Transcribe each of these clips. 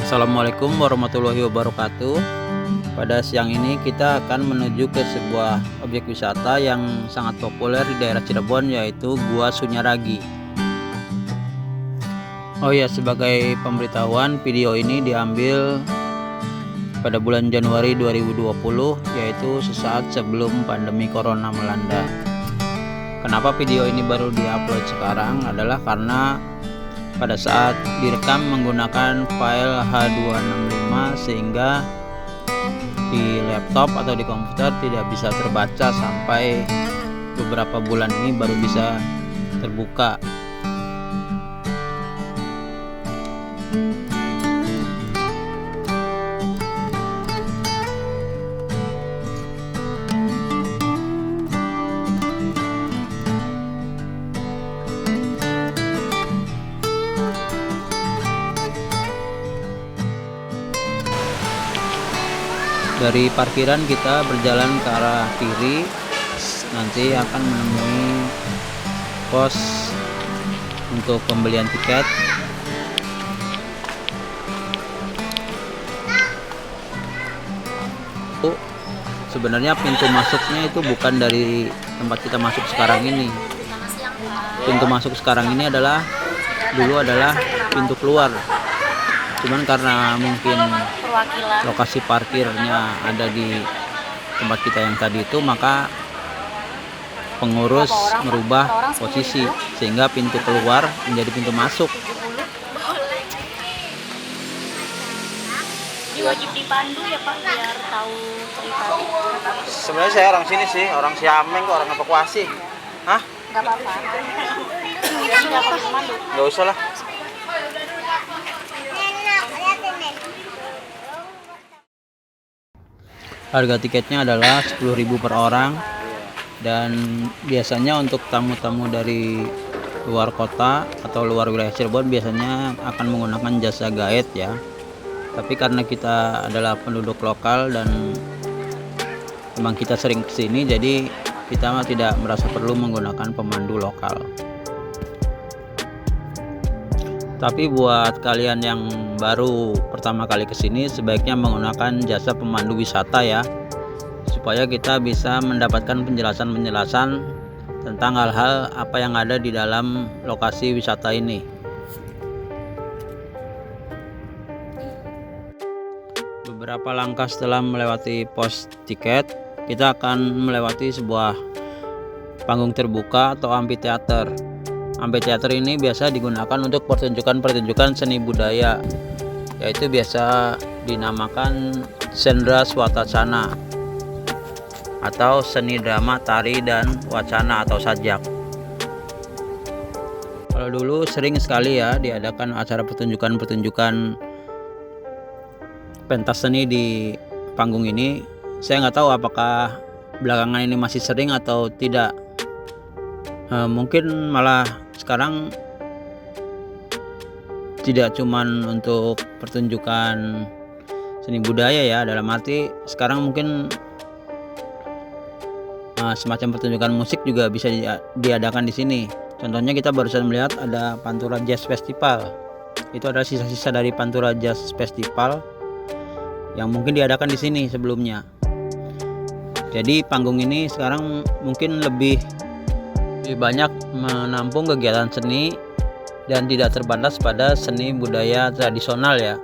Assalamualaikum warahmatullahi wabarakatuh. Pada siang ini kita akan menuju ke sebuah objek wisata yang sangat populer di daerah Cirebon, yaitu Gua Sunyaragi. Oh ya, sebagai pemberitahuan, video ini diambil pada bulan Januari 2020, yaitu sesaat sebelum pandemi corona melanda. Kenapa video ini baru diupload sekarang adalah karena pada saat direkam menggunakan file H265 sehingga di laptop atau di komputer tidak bisa terbaca sampai beberapa bulan ini baru bisa terbuka. Dari parkiran kita berjalan ke arah kiri, nanti akan menemui pos untuk pembelian tiket. Sebenarnya pintu masuknya itu bukan dari tempat kita masuk sekarang ini. Pintu masuk sekarang ini dulu adalah pintu keluar. Cuman karena mungkin lokasi parkirnya ada di tempat kita yang tadi itu, maka pengurus merubah posisi sehingga pintu keluar menjadi pintu masuk. Wajib dipandu ya Pak, biar tahu pribadi. Sebenarnya saya orang sini sih, orang Siameng kok, orang evakuasi. Hah? Nggak apa-apa. Nggak apa-apa. Nggak usah lah. Harga tiketnya adalah 10.000 per orang, dan biasanya untuk tamu-tamu dari luar kota atau luar wilayah Cirebon biasanya akan menggunakan jasa guide ya. Tapi karena kita adalah penduduk lokal dan memang kita sering kesini, jadi kita tidak merasa perlu menggunakan pemandu lokal. Tapi buat kalian yang baru pertama kali kesini, sebaiknya menggunakan jasa pemandu wisata ya, supaya kita bisa mendapatkan penjelasan-penjelasan tentang hal-hal apa yang ada di dalam lokasi wisata ini. Beberapa langkah setelah melewati pos tiket, kita akan melewati sebuah panggung terbuka atau amphitheater. Amphitheater ini biasa digunakan untuk pertunjukan-pertunjukan seni budaya, yaitu biasa dinamakan Sendra Swatacana atau seni drama, tari, dan wacana atau sajak. Kalau dulu sering sekali ya diadakan acara pertunjukan-pertunjukan pentas seni di panggung ini. Saya nggak tahu apakah belakangan ini masih sering atau tidak. Mungkin malah sekarang tidak cuman untuk pertunjukan seni budaya ya, dalam arti sekarang mungkin semacam pertunjukan musik juga bisa diadakan di sini. Contohnya kita barusan melihat ada Pantura Jazz Festival. Itu adalah sisa-sisa dari Pantura Jazz Festival yang mungkin diadakan di sini sebelumnya. Jadi panggung ini sekarang mungkin lebih banyak menampung kegiatan seni dan tidak terbatas pada seni budaya tradisional ya.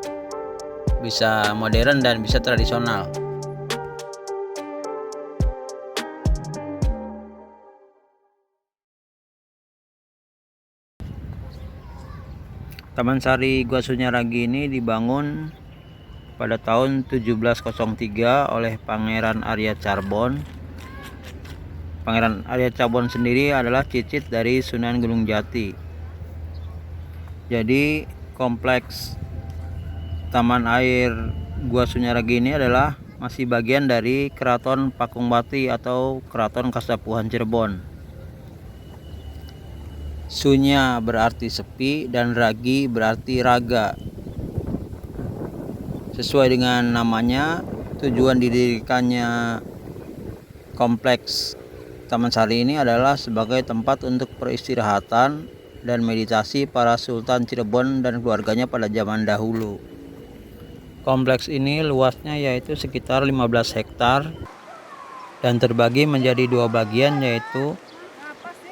Bisa modern dan bisa tradisional. Taman Sari Gua Sunyaragi ini dibangun pada tahun 1703 oleh Pangeran Arya Carbon. Pangeran Arya Carbon sendiri adalah cicit dari Sunan Gunung Jati. Jadi kompleks Taman Air Gua Sunyaragi ini adalah masih bagian dari Keraton Pakungbati atau Keraton Kasepuhan Cirebon. Sunya berarti sepi dan ragi berarti raga. Sesuai dengan namanya, tujuan didirikannya kompleks Taman Sari ini adalah sebagai tempat untuk peristirahatan dan meditasi para Sultan Cirebon dan keluarganya pada zaman dahulu. Kompleks ini luasnya yaitu sekitar 15 hektar dan terbagi menjadi dua bagian, yaitu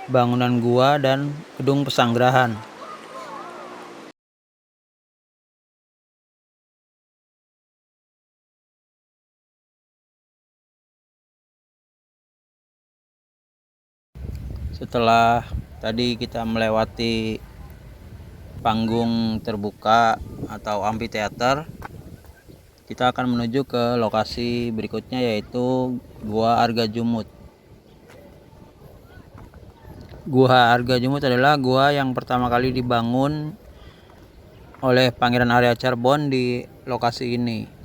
bangunan gua dan gedung pesanggerahan. Setelah tadi kita melewati panggung terbuka atau amphitheater, kita akan menuju ke lokasi berikutnya, yaitu Gua Argajumut. Gua Argajumut adalah gua yang pertama kali dibangun oleh Pangeran Arya Charbon di lokasi ini.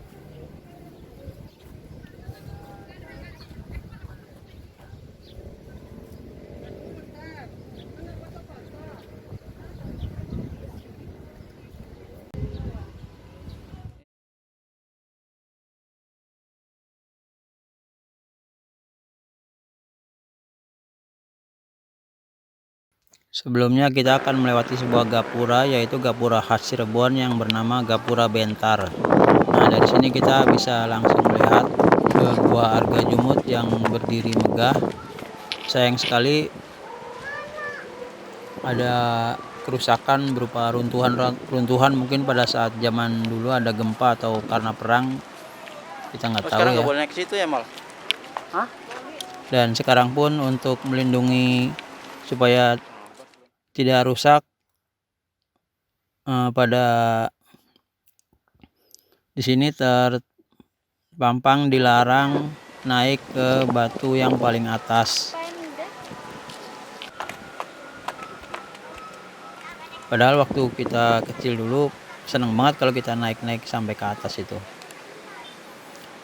Sebelumnya kita akan melewati sebuah gapura, yaitu gapura khas Cirebon yang bernama Gapura Bentar. Nah, dari sini kita bisa langsung melihat ke Gua Argajumut yang berdiri megah. Sayang sekali ada kerusakan berupa runtuhan mungkin pada saat zaman dulu ada gempa atau karena perang, kita nggak tahu Sekarang ya. nggak boleh naik ke situ ya, Mal? Hah? Dan sekarang pun untuk melindungi supaya tidak rusak, pada di sini terpampang dilarang naik ke batu yang paling atas. Padahal waktu kita kecil dulu seneng banget kalau kita naik-naik sampai ke atas itu.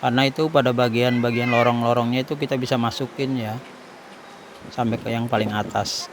Karena itu pada bagian-bagian lorong-lorongnya itu kita bisa masukin ya sampai ke yang paling atas.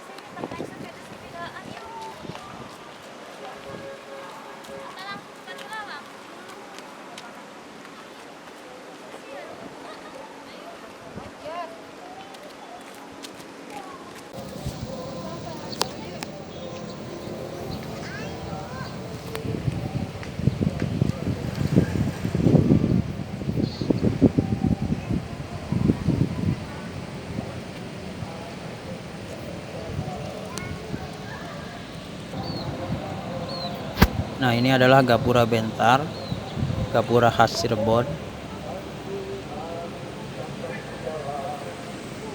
Nah, ini adalah Gapura Bentar, gapura khas Cirebon.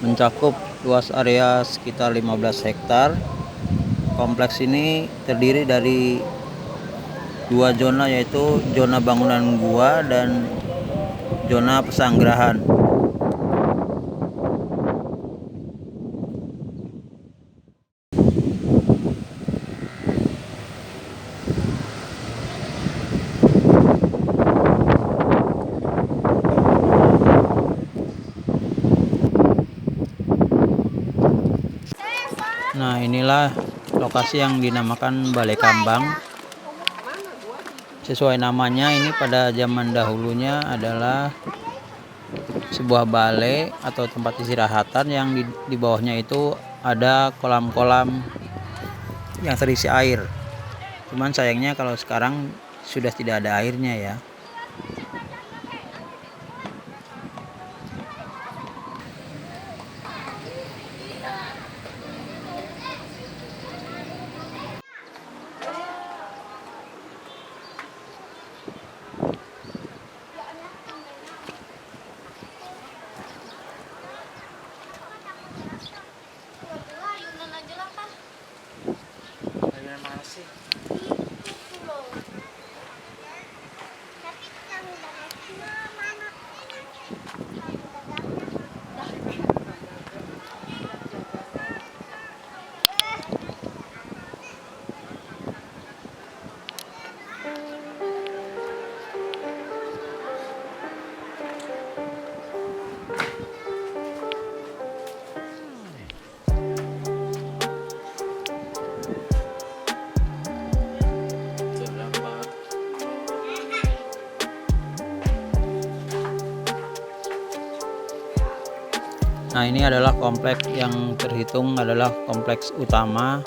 Mencakup luas area sekitar 15 hektar. Kompleks ini terdiri dari dua zona, yaitu zona bangunan gua dan zona pesanggerahan. Nah, inilah lokasi yang dinamakan Balai Kambang. Sesuai namanya, ini pada zaman dahulunya adalah sebuah balai atau tempat istirahatan yang di bawahnya itu ada kolam-kolam yang terisi air. Cuman sayangnya kalau sekarang sudah tidak ada airnya ya. Ayunan mana sih? Nah, ini adalah kompleks yang terhitung adalah kompleks utama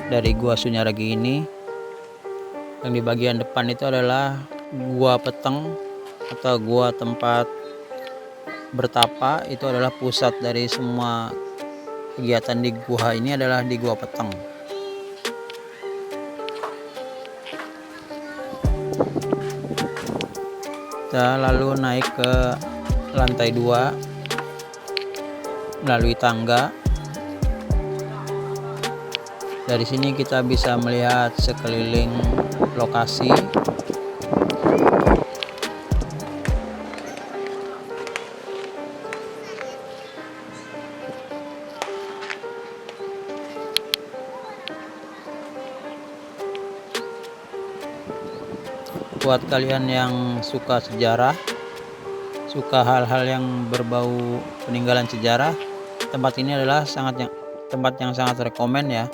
dari Gua Sunyaragi ini. Yang di bagian depan itu adalah Gua Peteng atau gua tempat bertapa itu adalah pusat dari semua kegiatan di gua ini adalah di Gua Peteng. Kita lalu naik ke lantai 2 melalui tangga. Dari sini kita bisa melihat sekeliling lokasi. Buat kalian yang suka sejarah, suka hal-hal yang berbau peninggalan sejarah, tempat ini adalah tempat yang sangat rekomen ya.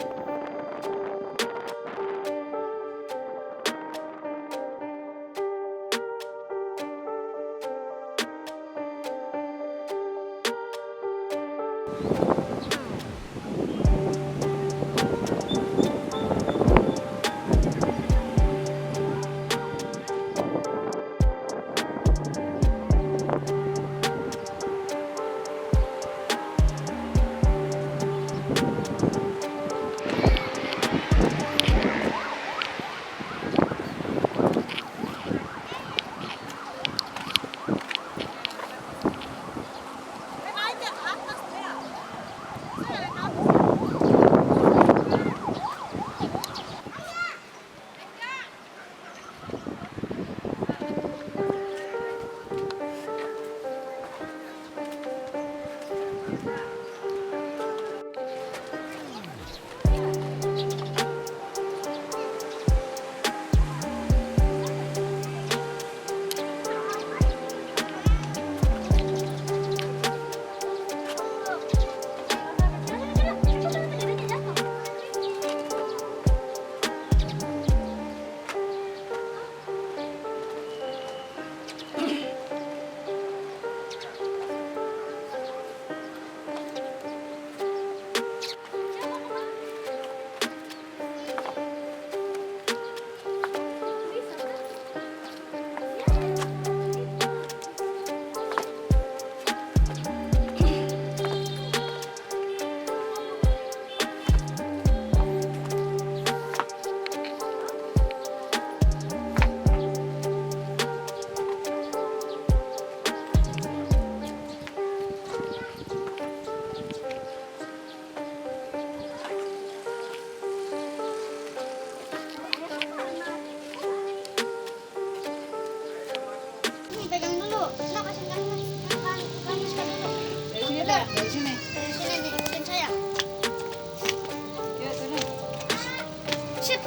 Pegang dulu. Nah, kasih dulu. Dari sini nih, ikutin saya. Yuk, sini. Sip.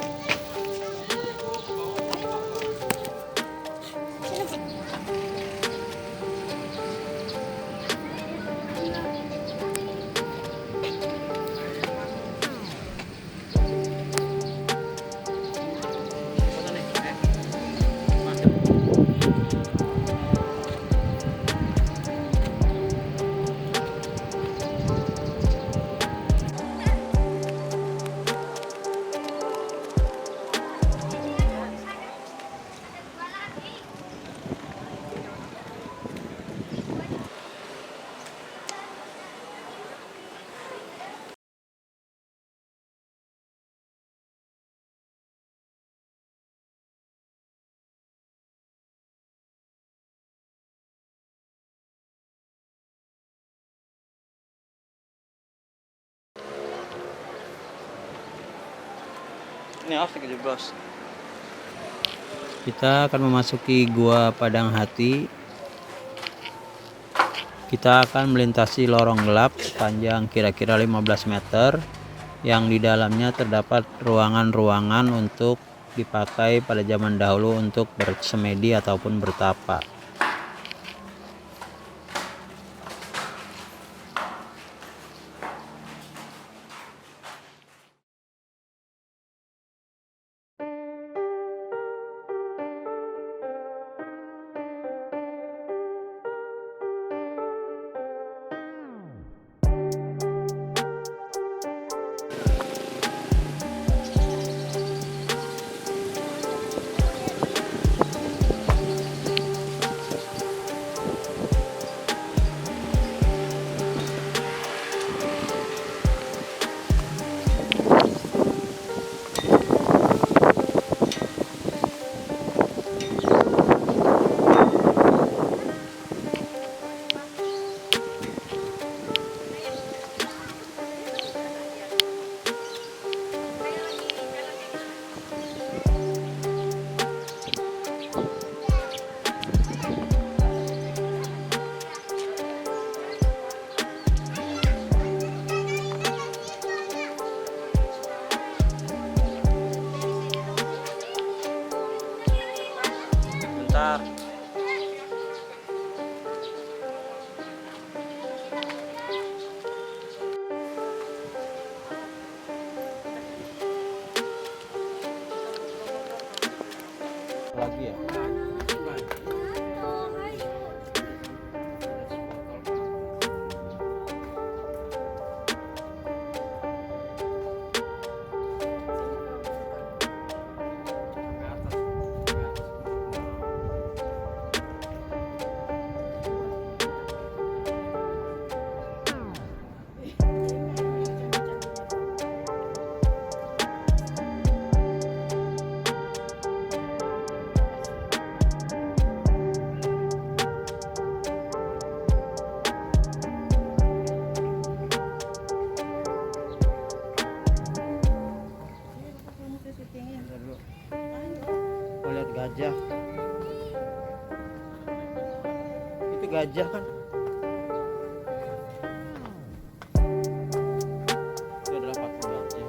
Ini asik aja bros. Kita akan memasuki Gua Padang Hati. Kita akan melintasi lorong gelap sepanjang kira-kira 15 meter yang di dalamnya terdapat ruangan-ruangan untuk dipakai pada zaman dahulu untuk bersemedi ataupun bertapa. besar. Lagi ya. Oh, lihat gajah. Itu gajah kan? Itu adalah patung gajah.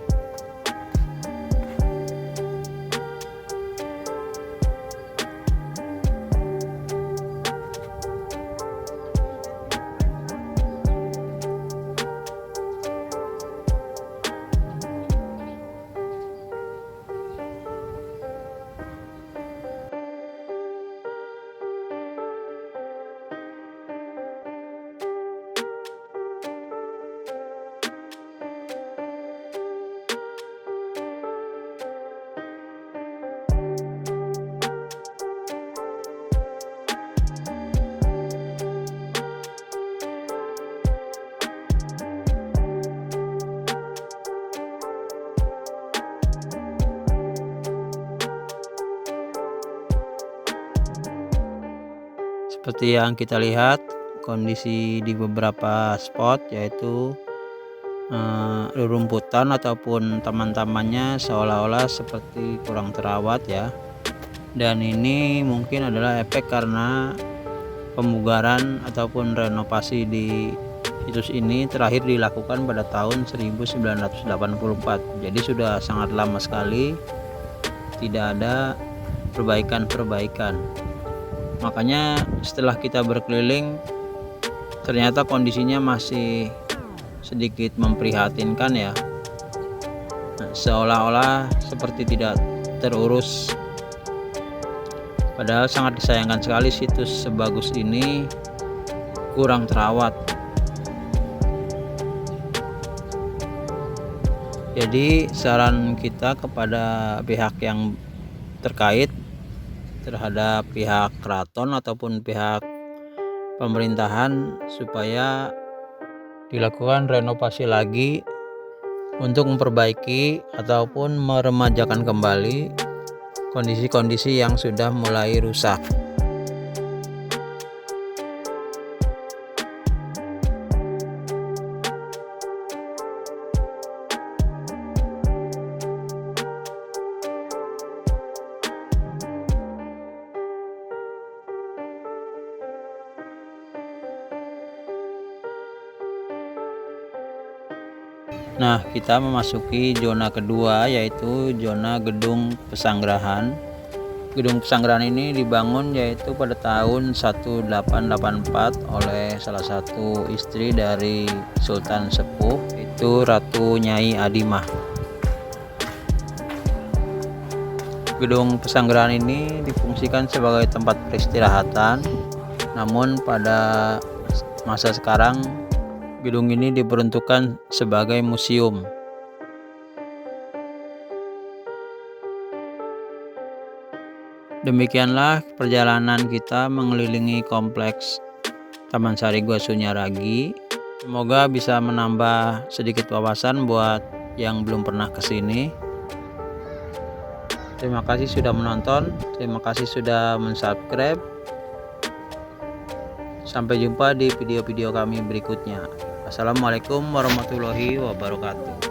Seperti yang kita lihat, kondisi di beberapa spot yaitu rerumputan ataupun taman-tamannya seolah-olah seperti kurang terawat ya. Dan ini mungkin adalah efek karena pemugaran ataupun renovasi di situs ini terakhir dilakukan pada tahun 1984. Jadi sudah sangat lama sekali tidak ada perbaikan-perbaikan. Makanya setelah kita berkeliling ternyata kondisinya masih sedikit memprihatinkan ya. Seolah-olah seperti tidak terurus. Padahal sangat disayangkan sekali situs sebagus ini kurang terawat. Jadi saran kita kepada pihak yang terkait terhadap pihak keraton ataupun pihak pemerintahan supaya dilakukan renovasi lagi untuk memperbaiki ataupun meremajakan kembali kondisi-kondisi yang sudah mulai rusak. Nah, kita memasuki zona kedua yaitu zona gedung pesanggerahan. Gedung pesanggerahan ini dibangun yaitu pada tahun 1884 oleh salah satu istri dari Sultan Sepuh, itu Ratu Nyai Adimah. Gedung pesanggerahan ini difungsikan sebagai tempat peristirahatan, namun pada masa sekarang gedung ini diperuntukkan sebagai museum. Demikianlah perjalanan kita mengelilingi kompleks Taman Sari Gua Sunyaragi. Semoga bisa menambah sedikit wawasan buat yang belum pernah ke sini. Terima kasih sudah menonton, terima kasih sudah mensubscribe. Sampai jumpa di video-video kami berikutnya. Assalamualaikum warahmatullahi wabarakatuh.